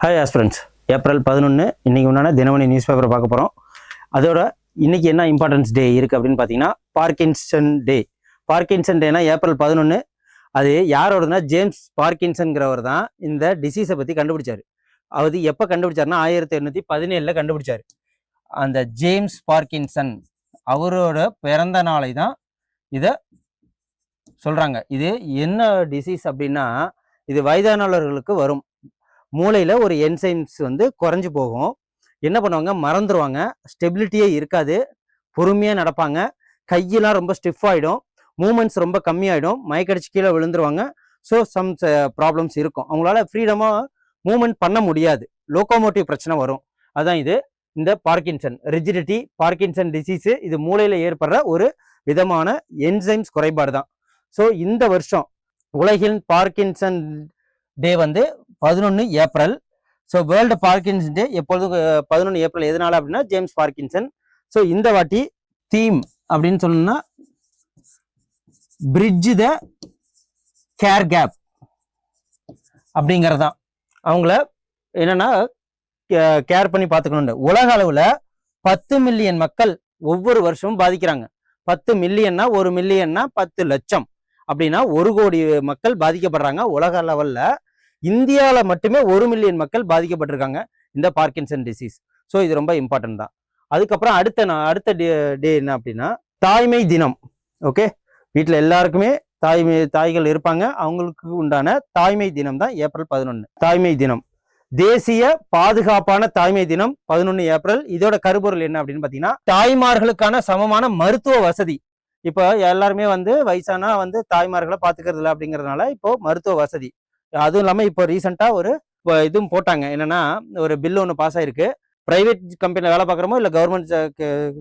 Hi aspirants, April 11 இன்னைக்கு உண்டான Dinamani news பேப்பரை பார்க்க போகிறோம். அதோட இன்னைக்கு என்ன இம்பார்ட்டன்ஸ் டே இருக்குது அப்படின்னு பார்த்தீங்கன்னா பார்க்கின்சன் டே. பார்க்கின்சன் டேனா ஏப்ரல் 11. அது யாரோடதுன்னா ஜேம்ஸ் பார்க்கின்சன்கிறவர் தான் இந்த டிசீஸை பற்றி கண்டுபிடிச்சார். அது எப்போ கண்டுபிடிச்சாருன்னா 1817 கண்டுபிடிச்சார். அந்த ஜேம்ஸ் பார்க்கின்சன் அவரோட பிறந்த நாளை தான் இதை சொல்கிறாங்க. இது என்ன டிசீஸ் அப்படின்னா, இது வயதானவர்களுக்கு வரும். மூளையில் ஒரு என்சைம்ஸ் குறைஞ்சி போகும். என்ன பண்ணுவாங்க, மறந்துடுவாங்க, ஸ்டெபிலிட்டியே இருக்காது, பொறுமையாக நடப்பாங்க, கையெல்லாம் ரொம்ப ஸ்டிஃப் ஆகிடும், மூமெண்ட்ஸ் ரொம்ப கம்மியாயிடும், மயக்கடிச்சு கீழே விழுந்துருவாங்க. ஸோ சம் ப்ராப்ளம்ஸ் இருக்கும். அவங்களால ஃப்ரீடமாக மூமெண்ட் பண்ண முடியாது, லோகோமோட்டிவ் பிரச்சனை வரும். அதான் இது இந்த பார்க்கின்சன் ரிஜிடிட்டி, பார்க்கின்சன் டிசீஸு. இது மூளையில் ஏற்படுற ஒரு விதமான என்சைம்ஸ் குறைபாடு தான். ஸோ இந்த வருஷம் உலகின் பார்க்கின்சன் டே 11 ஏப்ரல். ஸோ வேர்ல்டு பார்க்கின்சன் டே எப்பொழுது 11 ஏப்ரல். எதனால அப்படின்னா ஜேம்ஸ் பார்க்கின்சன். ஸோ இந்த வாட்டி தீம் அப்படின்னு சொன்னா பிரிட்ஜ் த கேர் கேப் அப்படிங்கிறதான். அவங்கள என்னன்னா கேர் பண்ணி பார்த்துக்கணும். உலக அளவில் 10 மில்லியன் மக்கள் ஒவ்வொரு வருஷமும் பாதிக்கிறாங்க. 10 மில்லியன்னா 1 மில்லியன்னா 10 லட்சம் அப்படின்னா 1 கோடி மக்கள் பாதிக்கப்படுறாங்க உலக லெவலில். இந்தியாவில் மட்டுமே 1 மில்லியன் மக்கள் பாதிக்கப்பட்டிருக்காங்க இந்த பார்க்கின்சன் டிசீஸ். ஸோ இது ரொம்ப இம்பார்ட்டன்ட் தான். அதுக்கப்புறம் அடுத்த டே என்ன அப்படின்னா தாய்மை தினம். ஓகே, வீட்டில் எல்லாருக்குமே தாய்கள் இருப்பாங்க, அவங்களுக்கு உண்டான தாய்மை தினம் தான் ஏப்ரல் 11. தாய்மை தினம், தேசிய பாதுகாப்பான தாய்மை தினம் 11 ஏப்ரல். இதோட கருப்பொருள் என்ன அப்படின்னு பார்த்தீங்கன்னா, தாய்மார்களுக்கான சமமான மருத்துவ வசதி. இப்போ எல்லாருமே வயசானா தாய்மார்களை பார்த்துக்கிறது இல்லை அப்படிங்கிறதுனால இப்போ மருத்துவ வசதி. அதுவும் இல்லாமல் இப்போ ரீசெண்டாக ஒரு இதுவும் போட்டாங்க. என்னன்னா, ஒரு பில் ஒன்று பாஸ் ஆயிருக்கு. ப்ரைவேட் கம்பெனியில் வேலை பார்க்குறோமோ இல்லை கவர்மெண்ட்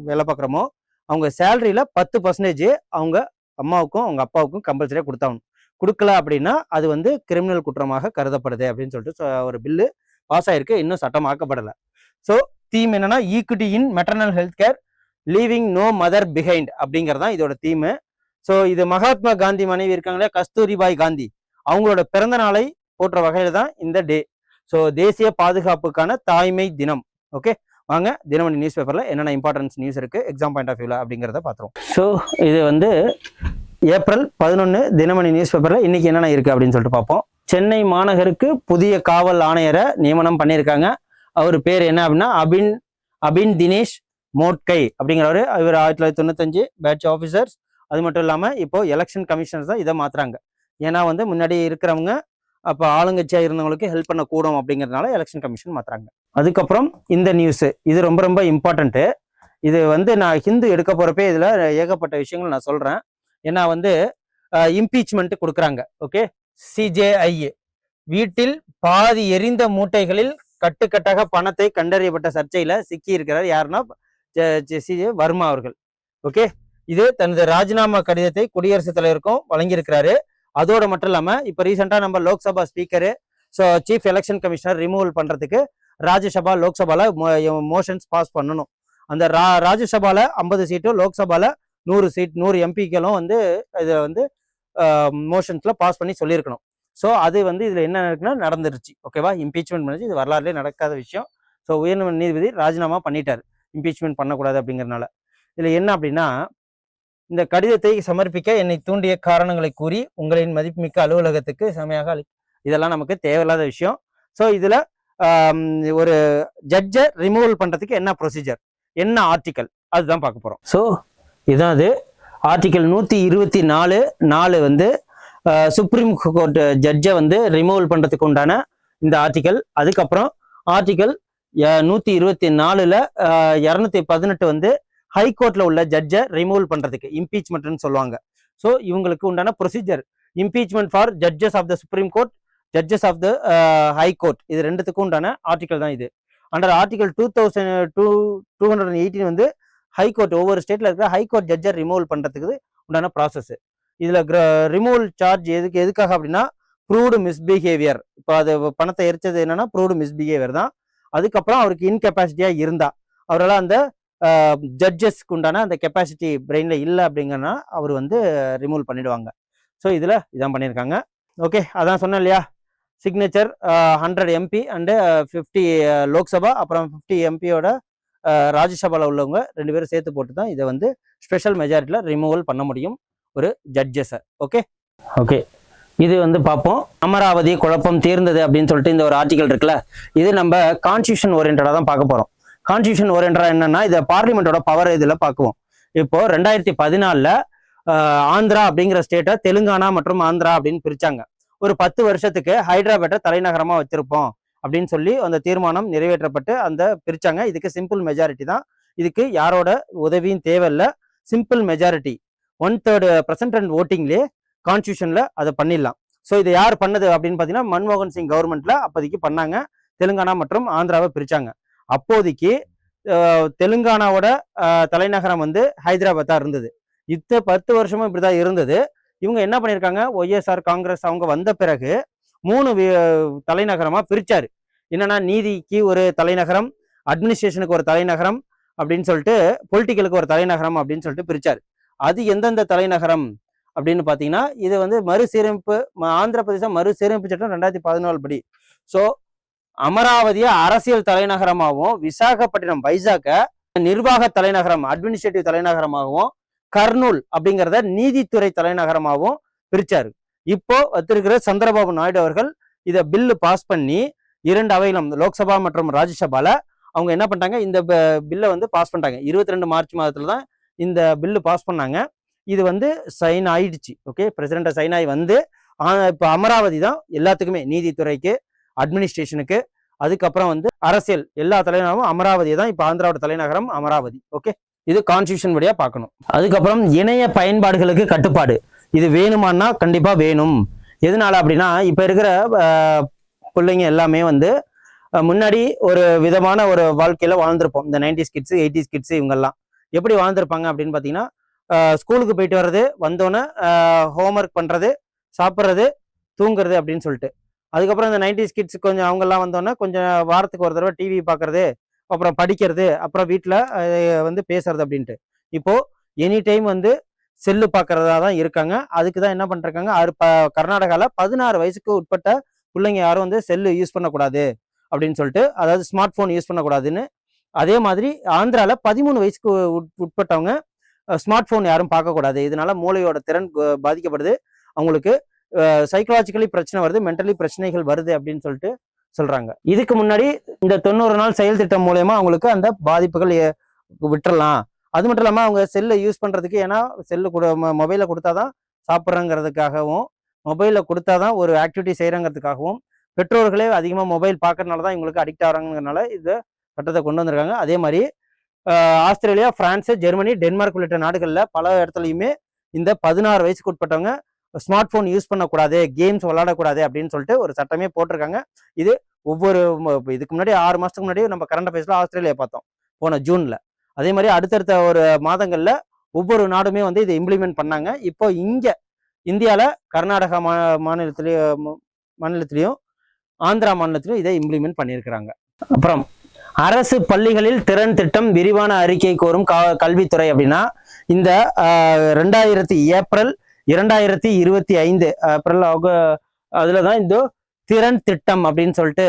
வேலை பார்க்குறோமோ, அவங்க சேலரியில் 10% அவங்க அம்மாவுக்கும் அவங்க அப்பாவுக்கும் கம்பல்சரியாக கொடுத்தாகணும். கொடுக்கல அப்படின்னா அது கிரிமினல் குற்றமாக கருதப்படுது அப்படின்னு சொல்லிட்டு ஒரு பில்லு பாஸ் ஆயிருக்கு. இன்னும் சட்டமாக்கப்படலை. ஸோ தீம் என்னன்னா, equity in maternal health care, leaving no mother behind அப்படிங்கிறதான் இதோட தீமு. ஸோ இது மகாத்மா காந்தி மனைவி இருக்காங்களே, கஸ்தூரிபாய் காந்தி, அவங்களோட பிறந்த நாளை போற்ற வகையில தான் இந்த டே. ஸோ தேசிய பாதுகாப்புக்கான தாய்மை தினம். ஓகே, வாங்க தினமணி நியூஸ் பேப்பர்ல என்னென்ன இம்பார்ட்டன்ஸ் நியூஸ் இருக்கு எக்ஸாம் பாயிண்ட் ஆஃப் வியூல அப்படிங்கிறத பார்த்துருவோம். ஸோ இது ஏப்ரல் 11 தினமணி நியூஸ் பேப்பர்ல இன்னைக்கு என்னென்ன இருக்கு அப்படின்னு சொல்லிட்டு பார்ப்போம். சென்னை மாநகருக்கு புதிய காவல் ஆணையரை நியமனம் பண்ணியிருக்காங்க. அவர் பேர் என்ன அப்படின்னா அபின் தினேஷ் மோட்கை அப்படிங்கிறவர். இவர் 1995 பேட்ச் ஆஃபீஸர்ஸ். அது மட்டும் இல்லாமல் இப்போ எலெக்ஷன் கமிஷனர்ஸ் தான் இதை மாத்துறாங்க. ஏன்னா முன்னாடி இருக்கிறவங்க அப்போ ஆளுங்கட்சியாக இருந்தவங்களுக்கு ஹெல்ப் பண்ணக்கூடும் அப்படிங்கிறதுனால எலெக்ஷன் கமிஷன் மாத்துறாங்க. அதுக்கப்புறம் இந்த நியூஸ், இது ரொம்ப ரொம்ப இம்பார்ட்டண்ட்டு. இது நான் ஹிந்து எடுக்க போகிறப்பே இதில் ஏகப்பட்ட விஷயங்கள் நான் சொல்கிறேன். ஏன்னா இம்பீச்மெண்ட் கொடுக்குறாங்க. ஓகே, சிஜேஐ வீட்டில் பாதி எரிந்த மூட்டைகளில் கட்டுக்கட்டாக பணத்தை கண்டறியப்பட்ட சர்ச்சையில் சிக்கி இருக்கிறார். யாருன்னா சிஜே வர்மா அவர்கள். ஓகே, இது தனது ராஜினாமா கடிதத்தை குடியரசுத் தலைவருக்கும் வழங்கியிருக்கிறாரு. அதோட மட்டும் இல்லாமல் இப்போ ரீசெண்டாக நம்ம Lok Sabha speaker, so chief election commissioner removal பண்ணுறதுக்கு ராஜ்யசபா லோக்சபாவில் மோஷன்ஸ் பாஸ் பண்ணணும். அந்த ராஜ்யசபாவில் 50 சீட்டும், லோக்சபாவில் 100 சீட் 100 எம்பிக்களும் இதை மோஷன்ஸில் பாஸ் பண்ணி சொல்லியிருக்கணும். ஸோ அது இதில் என்ன இருக்குன்னா நடந்துருச்சு. ஓகேவா, இம்பீச்மெண்ட் பண்ணிச்சு. இது வரலாறுலேயே நடக்காத விஷயம். ஸோ உயர்நீதிமன்ற நீதிபதி ராஜினாமா பண்ணிட்டார், இம்பீச்மெண்ட் பண்ணக்கூடாது அப்படிங்கிறதுனால. இதில் என்ன அப்படின்னா, இந்த கடிதத்தை சமர்ப்பிக்க என்னை தூண்டிய காரணங்களை கூறி உங்களின் மதிப்புமிக்க அலுவலகத்துக்கு செமையாக இதெல்லாம் நமக்கு தேவையில்லாத விஷயம். ஸோ இதில் ஒரு ஜட்ஜை ரிமூவல் பண்ணுறதுக்கு என்ன ப்ரொசீஜர், என்ன ஆர்டிக்கல், அதுதான் பார்க்க போகிறோம். ஸோ இதான் அது ஆர்டிக்கல் 124 சுப்ரீம் கோர்ட் ஜட்ஜை ரிமூவல் பண்ணுறதுக்கு உண்டான இந்த ஆர்டிக்கல். அதுக்கப்புறம் ஆர்டிக்கல் 124 218 ஹைகோர்ட்ல உள்ள ஜட்ஜை ரிமூவல் பண்றதுக்கு இம்பீச்மெண்ட்னு சொல்லுவாங்க. ஸோ இவங்களுக்கு உண்டான procedure impeachment for judges of the supreme court, judges of the high court, இது ரெண்டுத்துக்கும் உண்டான ஆர்டிக்கல் தான் இது. அண்டர் ஆர்டிகல் 218 ஹைகோர்ட், ஒவ்வொரு ஸ்டேட்ல இருக்கிற ஹைகோர்ட் ஜட்ஜை ரிமூவல் பண்றதுக்கு உண்டான ப்ராசஸ். இதுல ரிமூவல் சார்ஜ் எதுக்காக அப்படின்னா ப்ரூவ்டு மிஸ்பிஹேவியர். இப்போ அது பணத்தை எரிச்சது என்னன்னா ப்ரூவ்டு மிஸ்பிஹேவியர் தான். அதுக்கப்புறம் அவருக்கு இன்கெப்பாசிட்டியா இருந்தா, அவரால் அந்த ஜட்ஜஸ்க்கு உண்டான அந்த கெப்பாசிட்டி பிரெயின்ல இல்லை அப்படிங்கன்னா அவர் ரிமூவ் பண்ணிடுவாங்க. ஸோ இதில் இதான் பண்ணியிருக்காங்க. ஓகே, அதான் சொன்னேன் இல்லையா, சிக்னேச்சர் 100 MP அண்டு 50 லோக்சபா, அப்புறம் 50 எம்பியோட ராஜ்யசபாவில் உள்ளவங்க 2 பேரும் சேர்த்து போட்டு தான் இதை வந்து ஸ்பெஷல் மெஜாரிட்டியில் ரிமூவல் பண்ண முடியும் ஒரு ஜட்ஜஸை. ஓகே ஓகே, இது வந்து பார்ப்போம். அமராவதி குழப்பம் தீர்ந்தது அப்படின்னு சொல்லிட்டு இந்த ஒரு ஆர்டிகல் இருக்குல்ல, இது நம்ம கான்ஸ்டியூஷன் ஓரியன்டாக தான் பார்க்க போகிறோம். கான்ஸ்டியூஷன் ஓரியன்டாக என்னன்னா, இதை பார்லிமெண்ட்டோட பவர் இதில் பார்க்குவோம். இப்போ 2014 ஆந்திரா அப்படிங்கிற ஸ்டேட்டை தெலுங்கானா மற்றும் ஆந்திரா அப்படின்னு பிரிச்சாங்க. ஒரு 10 வருஷத்துக்கு ஹைதராபாத்தை தலைநகரமா வச்சிருப்போம் அப்படின்னு சொல்லி அந்த தீர்மானம் நிறைவேற்றப்பட்டு அந்த பிரிச்சாங்க. இதுக்கு சிம்பிள் மெஜாரிட்டி தான், இதுக்கு யாரோட உதவியும் தேவையில்லை. சிம்பிள் மெஜாரிட்டி 1/3% அண்ட் ஓட்டிங்லேயே கான்ஸ்டியூஷன்ல அதை பண்ணிடலாம். ஸோ இதை யார் பண்ணது அப்படின்னு பார்த்தீங்கன்னா, மன்மோகன் சிங் கவர்மெண்ட்ல அப்போதைக்கு பண்ணாங்க. தெலுங்கானா மற்றும் ஆந்திராவை பிரிச்சாங்க. அப்போதைக்கு தெலுங்கானாவோட தலைநகரம் வந்து ஹைதராபாத் தான் இருந்தது. 10 வருஷமும் இப்படிதான் இருந்தது. இவங்க என்ன பண்ணியிருக்காங்க, ஒய்எஸ்ஆர் காங்கிரஸ் அவங்க வந்த பிறகு 3 தலைநகரமா பிரிச்சாரு. என்னன்னா, நீதிக்கு ஒரு தலைநகரம், அட்மினிஸ்ட்ரேஷனுக்கு ஒரு தலைநகரம் அப்படின்னு சொல்லிட்டு, பொலிட்டிக்கலுக்கு ஒரு தலைநகரம் அப்படின்னு சொல்லிட்டு பிரிச்சாரு. அது எந்தெந்த தலைநகரம் அப்படின்னு பார்த்தீங்கன்னா, இது வந்து மறுசீரமைப்பு, ஆந்திர பிரதேசம் மறுசீரமைப்பு சட்டம் 2014 படி. ஸோ அமராவதியை அரசியல் தலைநகரமாகவும், விசாகப்பட்டினம் வைசாக்க நிர்வாக தலைநகரம் அட்மினிஸ்ட்ரேட்டிவ் தலைநகரமாகவும், கர்னூல் அப்படிங்கிறத நீதித்துறை தலைநகரமாகவும் பிரிச்சாரு. இப்போ வச்சிருக்கிற சந்திரபாபு நாயுடு அவர்கள் இதை பில்லு பாஸ் பண்ணி 2 அவையிலும் லோக்சபா மற்றும் ராஜ்யசபால அவங்க என்ன பண்ணிட்டாங்க, இந்த பில்லை வந்து பாஸ் பண்ணிட்டாங்க. 22 மார்ச் மாதத்துல தான் இந்த பில்லு பாஸ் பண்ணாங்க. இது வந்து சைன் ஆயிடுச்சு. ஓகே, பிரசிடென்ட் சைன் ஆகி வந்து இப்போ அமராவதி தான் எல்லாத்துக்குமே, நீதித்துறைக்கு, அட்மினிஸ்ட்ரேஷனுக்கு, அதுக்கப்புறம் வந்து அரசியல் எல்லா தலைநகரமும் அமராவதி தான். இப்போ ஆந்திராவோட தலைநகரம் அமராவதி. ஓகே, இது கான்ஸ்டியூஷன் வழியா பார்க்கணும். அதுக்கப்புறம் இணைய பயன்பாடுகளுக்கு கட்டுப்பாடு, இது வேணுமானா கண்டிப்பா வேணும். எதனால அப்படின்னா, இப்ப இருக்கிற பிள்ளைங்க எல்லாமே வந்து முன்னாடி ஒரு விதமான ஒரு வாழ்க்கையில வாழ்ந்திருப்போம். இந்த 90s கிட்ஸ் 80s கிட்ஸ் இவங்கெல்லாம் எப்படி வாழ்ந்திருப்பாங்க அப்படின்னு பாத்தீங்கன்னா, ஸ்கூலுக்கு போயிட்டு வர்றது, வந்தோன்னே ஹோம்ஒர்க் பண்றது, சாப்பிட்றது, தூங்குறது அப்படின்னு சொல்லிட்டு. அதுக்கப்புறம் இந்த 90s கிட்ஸ் கொஞ்சம் அவங்கெல்லாம் வந்தோன்னே கொஞ்சம் வாரத்துக்கு ஒரு தடவை டிவி பார்க்கறது, அப்புறம் படிக்கிறது, அப்புறம் வீட்டில் வந்து பேசுறது அப்படின்ட்டு. இப்போ எனி டைம் வந்து செல்லு பார்க்கறதா தான் இருக்காங்க. அதுக்கு தான் என்ன பண்ணிருக்காங்க, கர்நாடகாவில் 16 வயசுக்கு உட்பட்ட பிள்ளைங்க யாரும் வந்து செல்லு யூஸ் பண்ணக்கூடாது அப்படின்னு சொல்லிட்டு, அதாவது ஸ்மார்ட் ஃபோன் யூஸ் பண்ணக்கூடாதுன்னு. அதே மாதிரி ஆந்திராவில் 13 வயசுக்கு உட்பட்டவங்க ஸ்மார்ட் ஃபோன் யாரும் பார்க்கக்கூடாது. இதனால மூளையோட திறன் பாதிக்கப்படுது, அவங்களுக்கு சைக்கலாஜிக்கலி பிரச்சனை வருது, மென்டலி பிரச்சனைகள் வருது அப்படின்னு சொல்லிட்டு சொல்றாங்க. இதுக்கு முன்னாடி இந்த 90 நாள் செயல் திட்டம் மூலயமா அவங்களுக்கு அந்த பாதிப்புகள் விட்டுறலாம். அது மட்டும் இல்லாமல் அவங்க செல்லை யூஸ் பண்றதுக்கு, ஏன்னா செல்லு மொபைலை கொடுத்தாதான் சாப்பிட்றங்கிறதுக்காகவும், மொபைலை கொடுத்தாதான் ஒரு ஆக்டிவிட்டி செய்யறங்கிறதுக்காகவும், பெற்றோர்களே அதிகமாக மொபைல் பார்க்கறதுனால தான் இவங்களுக்கு அடிக்ட் ஆகிறாங்கிறதுனால இந்த சட்டத்தை கொண்டு வந்திருக்காங்க. அதே மாதிரி ஆஸ்திரேலியா, பிரான்ஸ், ஜெர்மனி, டென்மார்க் உள்ளிட்ட நாடுகளில் பல இடத்துலையுமே இந்த 16 வயசுக்கு உட்பட்டவங்க ஸ்மார்ட் போன் யூஸ் பண்ணக்கூடாது, கேம்ஸ் விளையாடக்கூடாது அப்படின்னு சொல்லிட்டு ஒரு சட்டமே போட்டிருக்காங்க. இது ஒவ்வொரு இதுக்கு முன்னாடி 6 மாசத்துக்கு முன்னாடி நம்ம கரண்ட் அஃபேர்ஸ்ல ஆஸ்திரேலியா பார்த்தோம் போன ஜூன்ல. அதே மாதிரி அடுத்தடுத்த ஒரு மாதங்கள்ல ஒவ்வொரு நாடுமே வந்து இதை இம்ப்ளிமெண்ட் பண்ணாங்க. இப்போ இங்க இந்தியால கர்நாடகா மாநிலத்திலையும் ஆந்திரா மாநிலத்திலையும் இதை இம்ப்ளிமெண்ட் பண்ணியிருக்கிறாங்க. அப்புறம் அரசு பள்ளிகளில் திறன் திட்டம் விரிவான அறிக்கை கோரும் கல்வித்துறை அப்படின்னா, இந்த ஏப்ரல் 2025 ஏப்ரல் அதுல தான் இந்த திறன் திட்டம் அப்படின்னு சொல்லிட்டு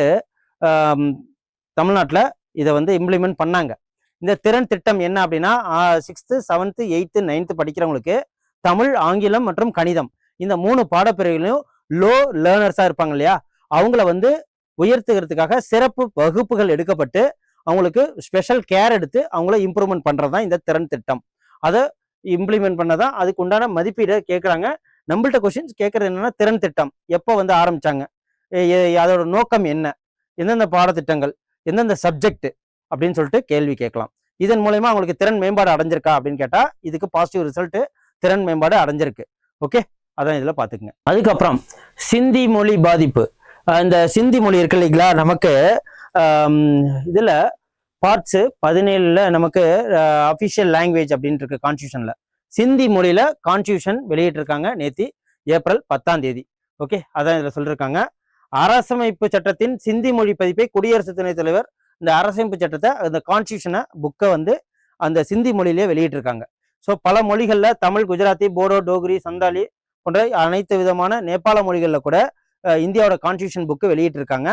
தமிழ்நாட்டில் இதை வந்து இம்ப்ளிமெண்ட் பண்ணாங்க. இந்த திறன் திட்டம் என்ன அப்படின்னா, 6th 7th 8th 9th படிக்கிறவங்களுக்கு தமிழ், ஆங்கிலம் மற்றும் கணிதம் இந்த 3 பாடப்பிரிவுகளையும் லோ லேர்னர்ஸா இருப்பாங்க இல்லையா, அவங்கள வந்து உயர்த்துகிறதுக்காக சிறப்பு வகுப்புகள் எடுக்கப்பட்டு அவங்களுக்கு ஸ்பெஷல் கேர் எடுத்து அவங்கள இம்ப்ரூவ்மெண்ட் பண்றது தான் இந்த திறன் திட்டம். அதை இம்ப்ளிமெண்ட் பண்ணதான் அதுக்கு உண்டான மதிப்பீடை கேட்குறாங்க. நம்மள்ட்ட கொஸ்டின்ஸ் கேட்கறது என்னன்னா, திறன் திட்டம் எப்போ வந்து ஆரம்பிச்சாங்க, அதோட நோக்கம் என்ன, எந்தெந்த பாடத்திட்டங்கள், எந்தெந்த சப்ஜெக்ட் அப்படின்னு சொல்லிட்டு கேள்வி கேட்கலாம். இதன் மூலயமா அவங்களுக்கு திறன் மேம்பாடு அடைஞ்சிருக்கா அப்படின்னு கேட்டா, இதுக்கு பாசிட்டிவ் ரிசல்ட், திறன் மேம்பாடு அடைஞ்சிருக்கு. ஓகே, அதான் இதுல பாத்துக்குங்க. அதுக்கப்புறம் சிந்தி மொழி பாதிப்பு. இந்த சிந்தி மொழி இருக்கு இல்லைங்களா, நமக்கு இதுல பார்ட்ஸ் 17ல நமக்கு அபிஷியல் லாங்குவேஜ் அப்படின்னு இருக்கு கான்ஸ்டியூஷன்ல. சிந்தி மொழியில கான்ஸ்டியூஷன் வெளியிட்டு இருக்காங்க நேத்தி ஏப்ரல் 10ஆம் தேதி. ஓகே, அதான் இதுல சொல்லிருக்காங்க. அரசமைப்பு சட்டத்தின் சிந்தி மொழி பதிப்பை குடியரசு துணைத் தலைவர் இந்த அரசமைப்பு சட்டத்தை, இந்த கான்ஸ்டியூஷனை புக்கை வந்து அந்த சிந்தி மொழியிலேயே வெளியிட்டு இருக்காங்க. ஸோ பல மொழிகள்ல தமிழ், குஜராத்தி, போடோ, டோக்ரி, சந்தாலி போன்ற அனைத்து விதமான நேபாள மொழிகள்ல கூட இந்தியாவோட கான்ஸ்டியூஷன் புக்கு வெளியிட்டிருக்காங்க.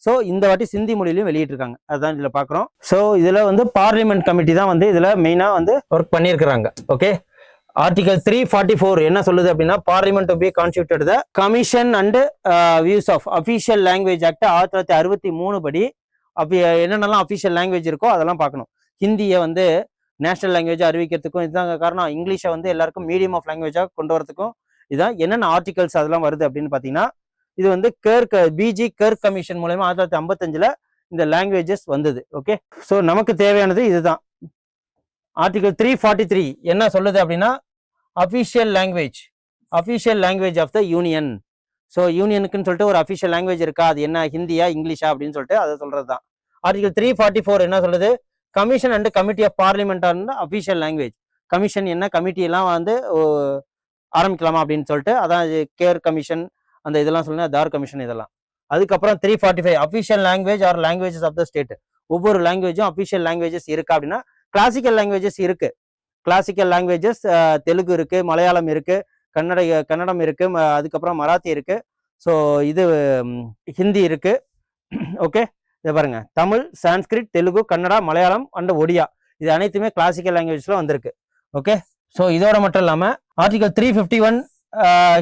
ஸோ இந்த வாட்டி சிந்தி மொழியிலையும் வெளியிட்டிருக்காங்க. அதுதான் இதில் பார்க்குறோம். ஸோ இதில் வந்து பார்லிமெண்ட் கமிட்டி தான் வந்து இதில் மெயினாக வந்து ஒர்க் பண்ணியிருக்கிறாங்க. ஓகே, ஆர்டிகல் 344 என்ன சொல்லுது அப்படின்னா, parliament to be constituted the commission and views of official language act 1963 படி அப்படி என்னென்னலாம் அஃபிஷியல் லாங்குவேஜ் இருக்கோ அதெல்லாம் பார்க்கணும். ஹிந்தியை வந்து நேஷனல் லாங்குவேஜ் அறிவிக்கிறதுக்கும் இதுதான் காரணம். இங்கிலீஷை வந்து எல்லாருக்கும் மீடியம் ஆஃப் லாங்குவேஜாக கொண்டு வரதுக்கும் இதுதான் என்னென்ன ஆர்டிகல்ஸ் அதெல்லாம் வருது அப்படின்னு பார்த்தீங்கன்னா, இது வந்து பிஜி கர்க் கமிஷன் மூலமா 1955 இந்த லாங்குவேஜஸ் வந்தது. ஓகே, ஸோ நமக்கு தேவையானது இதுதான். ஆர்டிகல் 343 என்ன சொல்லுது அப்படின்னா, official language of the union. So யூனியனுக்குன்னு சொல்லிட்டு ஒரு அஃபிஷியல் லாங்குவேஜ் இருக்கா, அது என்ன ஹிந்தியா இங்கிலீஷா அப்படின்னு சொல்லிட்டு அதை சொல்றது தான். ஆர்டிகல் 344 என்ன சொல்லுது, commission and committee of parliament on official language. Commission என்ன, கமிட்டி எல்லாம் வந்து ஆரம்பிக்கலாமா அப்படின்னு சொல்லிட்டு, அதான் கேர் கமிஷன் அந்த இதெல்லாம் சொல்லுங்க, தார் கமிஷன் இதெல்லாம். அதுக்கப்புறம் 345 official language or languages of the state. ஒவ்வொரு லாங்குவேஜும் அஃபிஷியல் லாங்குவேஜஸ் இருக்கா அப்படின்னா, கிளாசிக்கல் லாங்குவேஜஸ் இருக்கு. கிளாசிக்கல் லாங்குவேஜஸ் தெலுங்கு இருக்கு, மலையாளம் இருக்கு, கன்னடம் இருக்கு, அதுக்கப்புறம் மராத்தி இருக்கு, ஸோ இது ஹிந்தி இருக்கு. ஓகே, இதை பாருங்க, தமிழ், சான்ஸ்கிரிட், தெலுங்கு, கன்னடா, மலையாளம் அண்ட் ஒடியா, இது அனைத்துமே கிளாசிக்கல் லாங்குவேஜ்ல வந்திருக்கு. ஓகே, ஸோ இதோட மட்டும் இல்லாம ஆர்டிகல் 351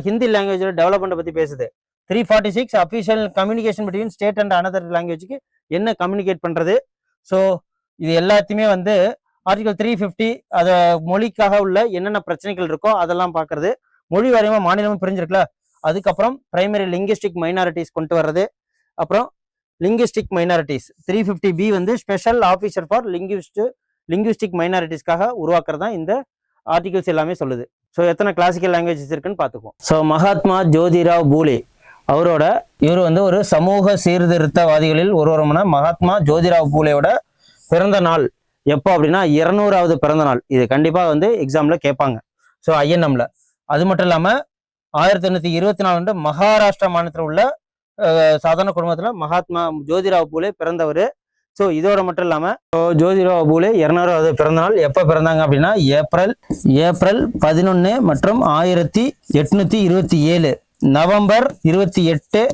ஹிந்தி லாங்குவேஜோட டெவலப்மெண்ட் பத்தி பேசுது. 346 official communication between state and another லாங்குவேஜுக்கு என்ன கம்யூனிகேட் பண்றது. ஸோ இது எல்லாத்தையுமே வந்து ஆர்டிகல் 350 அதை மொழிக்காக உள்ள என்னென்ன பிரச்சனைகள் இருக்கோ அதெல்லாம் பார்க்கறது. மொழி வாரியமா மாநிலமும் பிரிஞ்சிருக்குல்ல, அதுக்கப்புறம் பிரைமரி லிங்குவிஸ்டிக் மைனாரிட்டிஸ் கொண்டு வர்றது. அப்புறம் லிங்குவிஸ்டிக் மைனாரிட்டிஸ் 350B வந்து ஸ்பெஷல் ஆஃபீஸர் ஃபார் லிங்குவிஸ்டிக் மைனாரிட்டிஸ்க்காக உருவாக்குறது தான் இந்த ஆர்டிகல்ஸ் எல்லாமே சொல்லுது. ஸோ எத்தனை கிளாசிக்கல் லாங்குவேஜஸ் இருக்குன்னு பார்த்துக்குவோம். ஸோ மகாத்மா ஜோதிராவ் பூலே இவர் வந்து ஒரு சமூக சீர்திருத்தவாதிகளில் ஒருவருமான மகாத்மா ஜோதிராவ் பூலேயோட பிறந்த நாள் எப்போ அப்படின்னா 200வது பிறந்த நாள். இது கண்டிப்பாக வந்து எக்ஸாம்ல கேட்பாங்க. ஸோ ஐஎன்எம்ல. அது மட்டும் இல்லாமல் 1824 மகாராஷ்டிரா மாநிலத்தில் உள்ள சாதாரண குடும்பத்தில் மகாத்மா ஜோதிராவ் பூலே பிறந்தவர். ஸோ இதோட மட்டும் இல்லாமல் ஜோதிராவ் பூலே 200வது பிறந்த நாள் எப்போ பிறந்தாங்க அப்படின்னா ஏப்ரல் 11 மற்றும் 1827 நவம்பர் 28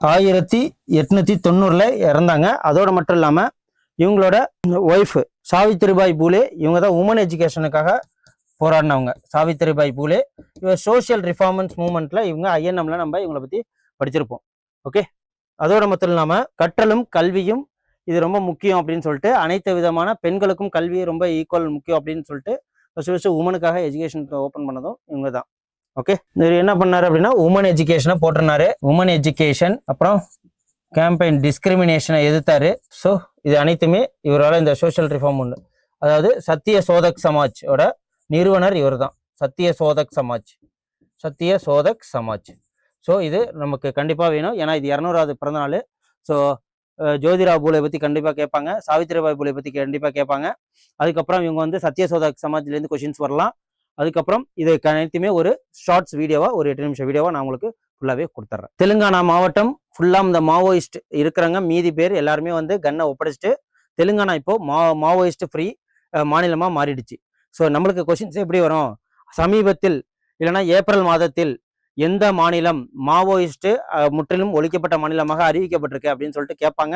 1890 இறந்தாங்க. அதோட மட்டும் இல்லாமல் இவங்களோட ஒய்ஃப் சாவித்திரிபாய் பூலே, இவங்க தான் உமன் எஜுகேஷனுக்காக போராடினவங்க. சாவித்திரிபாய் பூலே இவங்க சோசியல் ரிஃபார்மன்ஸ் மூவ்மெண்ட்ல இவங்க ஐஎன்எம்ல நம்ம இவங்களை பத்தி படிச்சிருப்போம். ஓகே, அதோட மட்டும் இல்லாமல் கற்றலும் கல்வியும் இது ரொம்ப முக்கியம் அப்படின்னு சொல்லிட்டு அனைத்து விதமான பெண்களுக்கும் கல்வி ரொம்ப ஈக்குவல் முக்கியம் அப்படின்னு சொல்லிட்டு ஃபர்ஸ்ட் உமனுக்காக எஜுகேஷன் ஓப்பன் பண்ணதும் இவங்க தான். ஓகே, இவர் என்ன பண்ணாரு அப்படின்னா உமன் எஜுகேஷனை போட்டிருந்தாரு. உமன் எஜுகேஷன், அப்புறம் கேம்பெயின் டிஸ்கிரிமினேஷனை எதிர்த்தாரு. ஸோ இது அனைத்துமே இவரால் இந்த சோஷியல் ரிஃபார்ம் உண்டு. அதாவது சத்திய சோதக் சமாஜோட நிறுவனர் இவர் தான். சத்திய சோதக் சமாஜ். ஸோ இது நமக்கு கண்டிப்பாக வேணும், ஏன்னா இது 200வது பிறந்த நாள். ஸோ ஜோதிராவ் பூலே பற்றி கண்டிப்பாக கேட்பாங்க, சாவித்திரிபாய் பூலே பற்றி கண்டிப்பாக கேட்பாங்க. அதுக்கப்புறம் இவங்க வந்து சத்திய சோதக் சமாஜ்லேருந்து கொஷின்ஸ் வரலாம். அதுக்கப்புறம் இது அனைத்துமே ஒரு ஷார்ட்ஸ் வீடியோவா, ஒரு 8 நிமிஷம் வீடியோவா நான் உங்களுக்கு ஃபுல்லாகவே கொடுத்துட்றேன். தெலுங்கானா மாவட்டம் ஃபுல்லாக இந்த மாவோயிஸ்ட் இருக்கிறாங்க. மீதி பேர் எல்லாருமே வந்து கன்னை ஒப்படைச்சிட்டு தெலுங்கானா இப்போ மாவோயிஸ்ட் ஃப்ரீ மாநிலமாக மாறிடுச்சு. ஸோ நம்மளுக்கு கொஷின்ஸ் எப்படி வரும், சமீபத்தில் இல்லைன்னா ஏப்ரல் மாதத்தில் எந்த மாநிலம் மாவோயிஸ்ட் முற்றிலும் ஒழிக்கப்பட்ட மாநிலமாக அறிவிக்கப்பட்டிருக்கு அப்படின்னு சொல்லிட்டு கேட்பாங்க.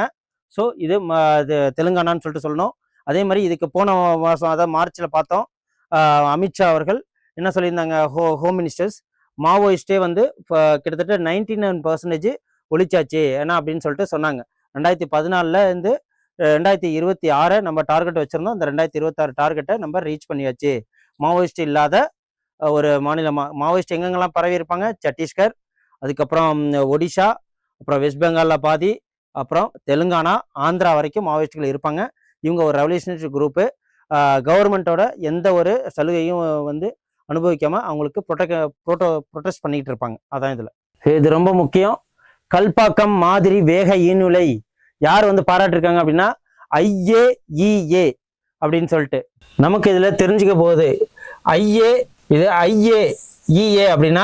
ஸோ இது தெலுங்கானான்னு சொல்லிட்டு சொல்லணும். அதே மாதிரி இதுக்கு போன மாதம், அதாவது மார்ச்சில் பார்த்தோம், அமித்ஷா அவர்கள் என்ன சொல்லியிருந்தாங்க, ஹோம் மினிஸ்டர்ஸ் மாவோயிஸ்டே வந்து கிட்டத்தட்ட 99% ஒழிச்சாச்சு ஏன்னா அப்படின்னு சொல்லிட்டு சொன்னாங்க. 2014 இருந்து 2026 நம்ம டார்கெட் வச்சிருந்தோம். அந்த 2026 டார்கெட்டை நம்ம ரீச் பண்ணியாச்சு. மாவோயிஸ்ட் இல்லாத ஒரு மாநிலமா, மாவோயிஸ்ட் எங்கெங்கெல்லாம் பரவி இருப்பாங்க, சத்தீஸ்கர், அதுக்கப்புறம் ஒடிஷா, அப்புறம் வெஸ்ட் பெங்காலில் பாதி, அப்புறம் தெலுங்கானா, ஆந்திரா வரைக்கும் மாவோயிஸ்டுகள் இருப்பாங்க. இவங்க ஒரு ரெவல்யூஷனரி குரூப்பு. கவர்மெண்ட்டோட எந்த ஒரு சலுகையும் வந்து அனுபவிக்காம அவங்களுக்கு ப்ரொடெஸ்ட் பண்ணிக்கிட்டு இருப்பாங்க. அதான் இது ரொம்ப முக்கியம். கல்பாக்கம் மாதிரி வேக ஈநுலை யார் வந்து பாராட்டிருக்காங்க அப்படின்னா IAEA அப்படின்னு சொல்லிட்டு நமக்கு இதுல தெரிஞ்சுக்க போகுது. IAEA அப்படின்னா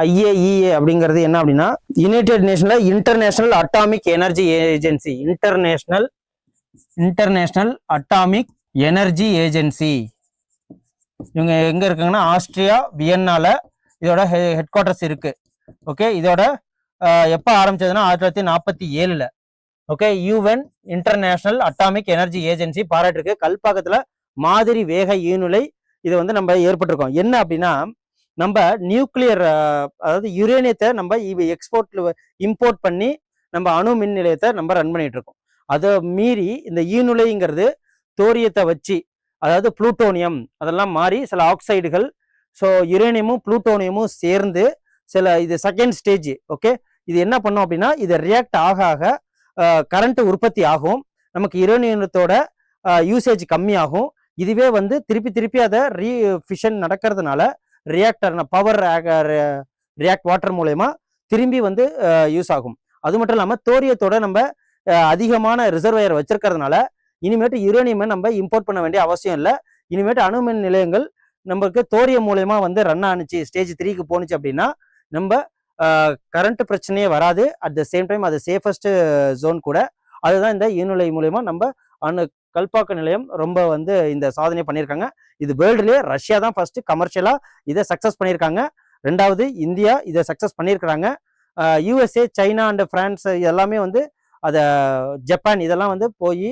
IAEA அப்படிங்கிறது என்ன அப்படின்னா யுனைடெட் நேஷன்ல international atomic energy agency. International atomic energy agency. இவங்க எங்க இருக்காங்கன்னா ஆஸ்திரியா வியன்னால இதோட ஹெட் குவார்டர்ஸ் இருக்கு. ஓகே, இதோட எப்போ ஆரம்பிச்சதுன்னா 1947. Okay, UN international atomic energy agency பாராட்டிருக்கு கல்பாக்கத்துல மாதிரி வேக ஈநுலை இது வந்து நம்ம ஏற்பட்டிருக்கோம். என்ன அப்படின்னா நம்ம நியூக்ளியர் அதாவது யுரேனியத்தை நம்ம இம்போர்ட் பண்ணி நம்ம அணு மின் நிலையத்தை நம்ம ரன் பண்ணிட்டு இருக்கோம். அதை மீறி இந்த ஈநுலைங்கிறது தோரியத்தை வச்சு, அதாவது புளூட்டோனியம் அதெல்லாம் மாறி சில ஆக்சைடுகள், ஸோ யுரேனியமும் புளூட்டோனியமும் சேர்ந்து சில இது செகண்ட் ஸ்டேஜ். ஓகே, இது என்ன பண்ணும் அப்படின்னா இது ரியாக்ட் ஆக ஆக கரண்ட் உற்பத்தி ஆகும், நமக்கு யுரேனியத்தோட யூசேஜ் கம்மியாகும். இதுவே வந்து திருப்பி திருப்பி அதை ரீஃபிஷன் நடக்கிறதுனால ரியாக்டர் பவர் ரியாக்ட் வாட்டர் மூலயமா திரும்பி வந்து யூஸ் ஆகும். அது மட்டும் இல்லாமல் தோரியத்தோட நம்ம அதிகமான ரிசர்வயர் வச்சிருக்கிறதுனால இனிமேட்டு யுரேனியமை நம்ம இம்போர்ட் பண்ண வேண்டிய அவசியம் இல்லை. இனிமேட்டு அணுமின் நிலையங்கள் நமக்கு தோரியம் மூலயமா வந்து ரன் ஆனிச்சு, ஸ்டேஜ் 3க்கு போனுச்சு அப்படின்னா நம்ம கரண்ட் பிரச்சனையே வராது. அட் த சேம் டைம் அது சேஃபஸ்ட் ஜோன் கூட. அதுதான் இந்த ஈநுலை மூலயமா நம்ம கல்பாக்க நிலையம் ரொம்ப வந்து இந்த சாதனை பண்ணியிருக்காங்க. இது வேர்ல்டுலேயே ரஷ்யா தான் ஃபர்ஸ்ட் கமர்ஷியலா இதை சக்சஸ் பண்ணியிருக்காங்க. 2வது இந்தியா இதை சக்சஸ் பண்ணியிருக்கிறாங்க. யூஎஸ்ஏ, சைனா அண்ட் பிரான்ஸ் எல்லாமே வந்து அதை ஜப்பான் இதெல்லாம் வந்து போய்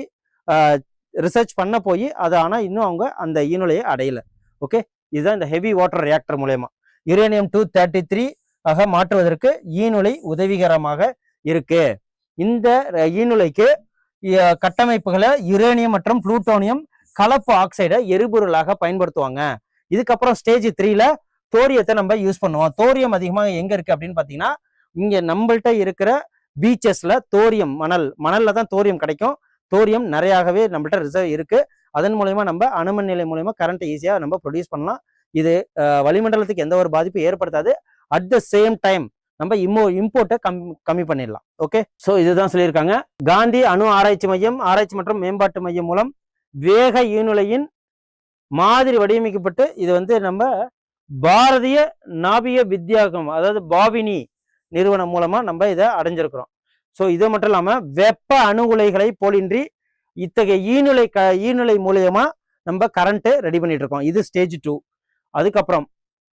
ரிசர்ச் பண்ண போய் அதை ஆனால் இன்னும் அவங்க அந்த ஈநுலையை அடையல. ஓகே, இதுதான் இந்த ஹெவி வாட்டர் ரியாக்டர் மூலயமா யுரேனியம் 233 ஆக மாற்றுவதற்கு ஈநுலை உதவிகரமாக இருக்கு. இந்த ஈநுலைக்கு கட்டமைப்புகளை யுரேனியம் மற்றும் புளூட்டோனியம் கலப்பு ஆக்சைடை எரிபொருளாக பயன்படுத்துவாங்க. இதுக்கப்புறம் ஸ்டேஜ் 3ல தோரியத்தை நம்ம யூஸ் பண்ணுவோம். தோரியம் அதிகமாக எங்க இருக்கு அப்படின்னு பாத்தீங்கன்னா இங்க நம்மள்கிட்ட இருக்கிற பீச்சஸ்ல தோரியம் மணல்ல தான் தோரியம் கிடைக்கும். தோரியம் நிறையாகவே நம்மள்ட்ட ரிசர்வ் இருக்கு. அதன் மூலயமா நம்ம அணுமின் நிலை மூலயமா கரண்ட் ஈஸியா நம்ம ப்ரொடியூஸ் பண்ணலாம். இது வளிமண்டலத்துக்கு எந்த ஒரு பாதிப்பு ஏற்படுத்தாது. அட் த சேம் டைம் நம்ம இம்போர்ட்டை கம்மி பண்ணிடலாம். ஓகே, ஸோ இதுதான் சொல்லியிருக்காங்க. காந்தி அணு ஆராய்ச்சி மையம் ஆராய்ச்சி மற்றும் மேம்பாட்டு மையம் மூலம் வேக ஈநுலையின் மாதிரி வடிவமைக்கப்பட்டு இது வந்து நம்ம பாரதிய நாபிய வித்யாகம் அதாவது பாவினி நிறுவனம் மூலமா நம்ம இதை அடைஞ்சிருக்கிறோம். ஸோ இது மட்டும் இல்லாம வெப்ப அணு உலைகளை போலின்றி இத்தகைய ஈநுலை மூலியமா நம்ம கரண்ட் ரெடி பண்ணிட்டு இருக்கோம். இது ஸ்டேஜ் 2. அதுக்கப்புறம்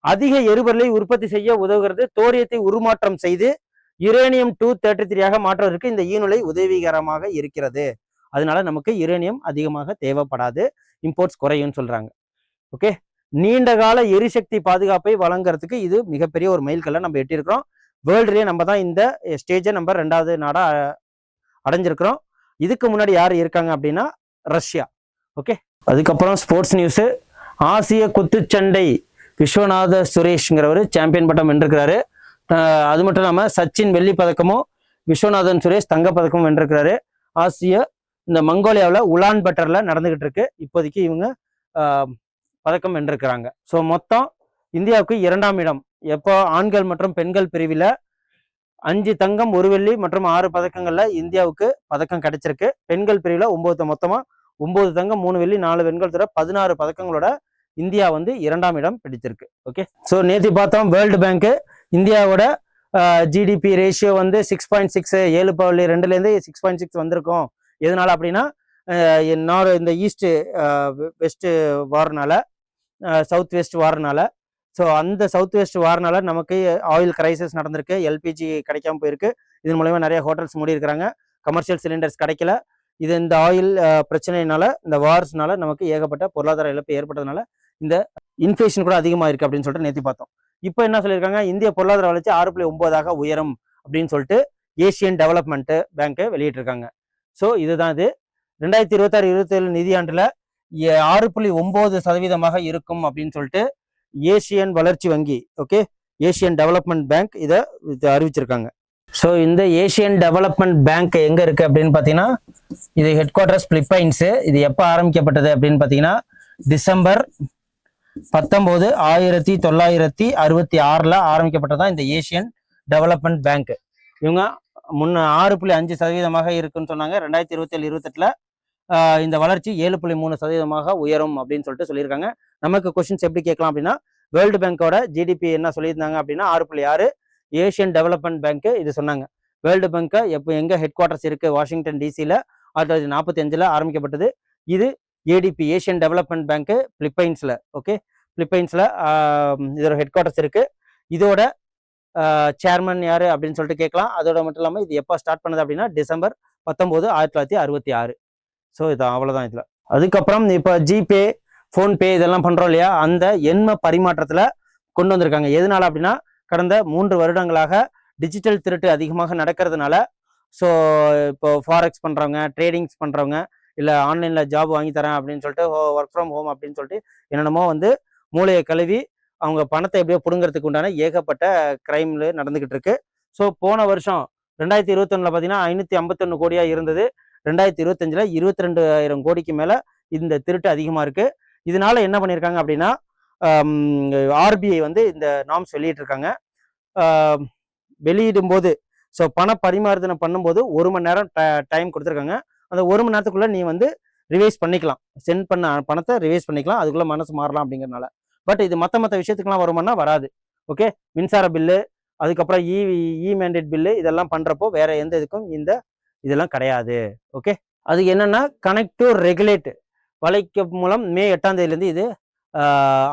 அதிக எரிபொருளை உற்பத்தி செய்ய உதவுகிறது. தோரியத்தை உருமாற்றம் செய்து யுரேனியம் 233 மாற்றுவதற்கு இந்த ஈநுலை உதவிகரமாக இருக்கிறது. அதனால நமக்கு யுரேனியம் அதிகமாக தேவைப்படாது, இம்போர்ட்ஸ் குறையும் சொல்றாங்க. ஓகே, நீண்ட கால எரிசக்தி பாதுகாப்பை வழங்குறதுக்கு இது மிகப்பெரிய ஒரு மைல்கல்லை நம்ம எட்டியிருக்கிறோம். வேர்ல்டுலேயே நம்ம தான் இந்த ஸ்டேஜை நம்ம 2வது நாடா அடைஞ்சிருக்கிறோம். இதுக்கு முன்னாடி யார் இருக்காங்க அப்படின்னா ரஷ்யா. ஓகே, அதுக்கப்புறம் ஸ்போர்ட்ஸ் நியூஸ். ஆசிய குத்துச்சண்டை விஸ்வநாத சுரேஷ்ங்கிறவர் சாம்பியன் பட்டம் வென்றிருக்கிறாரு. அது மட்டும் இல்லாமல் சச்சின் வெள்ளி பதக்கமும் விஸ்வநாதன் சுரேஷ் தங்கப்பதக்கமும் வென்றிருக்கிறாரு. ஆசிய இந்த மங்கோலியாவில் உலான் பட்டர்ல நடந்துகிட்டு இருக்கு. இப்போதைக்கு இவங்க பதக்கம் வென்றிருக்கிறாங்க. ஸோ மொத்தம் இந்தியாவுக்கு 2ஆம் இடம். எப்போ ஆண்கள் மற்றும் பெண்கள் பிரிவில் 5 தங்கம் 1 வெள்ளி மற்றும் 6 பதக்கங்கள்ல இந்தியாவுக்கு பதக்கம் கிடைச்சிருக்கு. பெண்கள் பிரிவில் மொத்தமா 9 தங்கம் 3 வெள்ளி 4 வெண்கல் தவிர 16 பதக்கங்களோட இந்தியா வந்து 2ஆம் இடம் பிடிச்சிருக்கு. ஓகே, ஸோ நேற்று பார்த்தோம் வேர்ல்டு பேங்க் இந்தியாவோட ஜிடிபி ரேஷியோ வந்து 6.6 7.2லேருந்து 6.6 வந்திருக்கும். எதனால அப்படின்னா இந்த ஈஸ்ட் வெஸ்ட் வார்னால சவுத் வெஸ்ட் வார்னால. ஸோ அந்த சவுத் வெஸ்ட் வார்னால நமக்கு ஆயில் கிரைசிஸ் நடந்திருக்கு, எல்பிஜி கிடைக்காம போயிருக்கு. இதன் மூலமா நிறைய ஹோட்டல்ஸ் மூடி இருக்கிறாங்க, கமர்ஷியல் சிலிண்டர்ஸ் கிடைக்கல. இது இந்த ஆயில் பிரச்சனைனால இந்த வார்ஸ்னால நமக்கு ஏகப்பட்ட பொருளாதார இழப்பு ஏற்பட்டதுனால இந்த இன்ஃபிளேஷன் கூட அதிகமாக இருக்கு அப்படின்னு சொல்லிட்டு நேற்று பார்த்தோம். இப்போ என்ன சொல்லியிருக்காங்க, இந்திய பொருளாதார வளர்ச்சி 6.9 உயரும் அப்படின்னு சொல்லிட்டு ஏசியன் டெவலப்மெண்ட் பேங்க் வெளியிட்டிருக்காங்க. ஸோ இதுதான் இது 2026-27 நிதியாண்டுல 6.9% இருக்கும் அப்படின்னு சொல்லிட்டு ஏசியன் வளர்ச்சி வங்கி, ஓகே, ஏசியன் டெவலப்மெண்ட் பேங்க் இதை அறிவிச்சிருக்காங்க. ஸோ இந்த ஏசியன் டெவலப்மெண்ட் பேங்க் எங்க இருக்கு அப்படின்னு பார்த்தீங்கன்னா இது ஹெட் குவார்டர்ஸ் பிலிப்பைன்ஸ். இது எப்போ ஆரம்பிக்கப்பட்டது அப்படின்னு பார்த்தீங்கன்னா December 19, 1966 ஆரம்பிக்கப்பட்டதான் இந்த ஏசியன் டெவலப்மெண்ட் பேங்க். இவங்க 6.5% இருக்குன்னு சொன்னாங்க. 2027-28 இந்த வளர்ச்சி 7.3% உயரும் அப்படின்னு சொல்லிட்டு சொல்லியிருக்காங்க. நமக்கு கொஸ்டின்ஸ் எப்படி கேட்கலாம் அப்படின்னா வேர்ல்டு பேங்கோட ஜிடிபி என்ன சொல்லியிருந்தாங்க அப்படின்னா 6.6. ஏசியன் டெவலப்மெண்ட் பேங்க் இது சொன்னாங்க. வேர்ல்டு பேங்க் எப்போ எங்க ஹெட் குவார்டர்ஸ் இருக்கு, வாஷிங்டன் டிசியில் 1945 ஆரம்பிக்கப்பட்டது. இது ஏடிபி ஏசியன் டெவலப்மெண்ட் பேங்க் பிலிப்பைன்ஸ்ல. ஓகே, பிலிப்பைன்ஸ்ல இதோட ஹெட் குவார்டர்ஸ் இருக்கு. இதோட சேர்மன் யார் அப்படின்னு சொல்லிட்டு கேட்கலாம். அதோட மட்டும் இல்லாமல் இது எப்போ ஸ்டார்ட் பண்ணது அப்படின்னா டிசம்பர் 19, 1966. ஸோ இது அவ்வளோதான் இதில். அதுக்கப்புறம் இப்போ ஜிபே, ஃபோன்பே இதெல்லாம் பண்ணுறோம் இல்லையா, அந்த எண்ம பரிமாற்றத்தில் கொண்டு வந்திருக்காங்க. எதனால அப்படின்னா கடந்த 3 வருடங்களாக டிஜிட்டல் திருட்டு அதிகமாக நடக்கிறதுனால. ஸோ இப்போ ஃபாரெக்ஸ் பண்ணுறவங்க, ட்ரேடிங்ஸ் பண்ணுறவங்க, இல்லை ஆன்லைனில் ஜாப் வாங்கி தரேன் அப்படின்னு சொல்லிட்டு ஒர்க் ஃப்ரம் ஹோம் அப்படின்னு சொல்லிட்டு என்னென்னமோ வந்து மூளையை கழுவி அவங்க பணத்தை எப்படியோ பிடுங்கிறதுக்கு உண்டான ஏகப்பட்ட கிரைம்ல நடந்துகிட்டு இருக்கு. ஸோ போன வருஷம் 2021 பார்த்தீங்கன்னா 551 கோடியாக இருந்தது. 2025 22,000 கோடிக்கு மேலே இந்த திருட்டு அதிகமாக இருக்கு. இதனால என்ன பண்ணியிருக்காங்க அப்படின்னா ஆர்பிஐ வந்து இந்த நார்ம்ஸ் வெளியிட்டு இருக்காங்க. வெளியிடும் போது ஸோ பண பரிமாறுதனை பண்ணும்போது 1 மணி நேரம் டைம் கொடுத்துருக்காங்க. அந்த 1 மணி நேரத்துக்குள்ள நீ வந்து ரிவைஸ் பண்ணிக்கலாம், சென்ட் பண்ண பணத்தை ரிவைஸ் பண்ணிக்கலாம், அதுக்குள்ள மனசு மாறலாம் அப்படிங்கிறதுனால. பட் இது மற்ற விஷயத்துக்குலாம் வருமானா வராது. ஓகே, மின்சார பில்லு, அதுக்கப்புறம் இ மேண்டேட் பில்லு இதெல்லாம் பண்றப்போ வேற எந்த இதுக்கும் இதெல்லாம் கிடையாது. ஓகே, அதுக்கு என்னன்னா கனெக்ட் டு ரெகுலேட் வலைக்கு மூலம் மே 8ஆம் தேதியிலேருந்து இது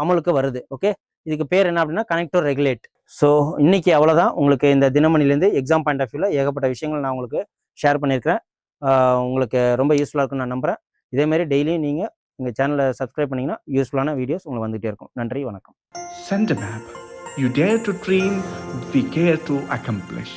அமலுக்கு வருது. ஓகே, இதுக்கு பேர் என்ன அப்படின்னா கனெக்ட் டு ரெகுலேட். ஸோ இன்னைக்கு அவ்வளோதான். உங்களுக்கு இந்த தினமணிலேருந்து எக்ஸாம் பாயிண்ட் ஆஃப் வியூவில் ஏகப்பட்ட விஷயங்கள் நான் உங்களுக்கு ஷேர் பண்ணியிருக்கிறேன். உங்களுக்கு ரொம்ப யூஸ்ஃபுல்லாக இருக்குன்னு நான் நம்புகிறேன். இதேமாரி டெய்லியும் நீங்கள் எங்கள் சேனலை சப்ஸ்கிரைப் பண்ணிங்கன்னா யூஸ்ஃபுல்லான வீடியோஸ் உங்களுக்கு வந்துகிட்டே இருக்கும். நன்றி, வணக்கம். Send a map. You dare to dream, we care to accomplish.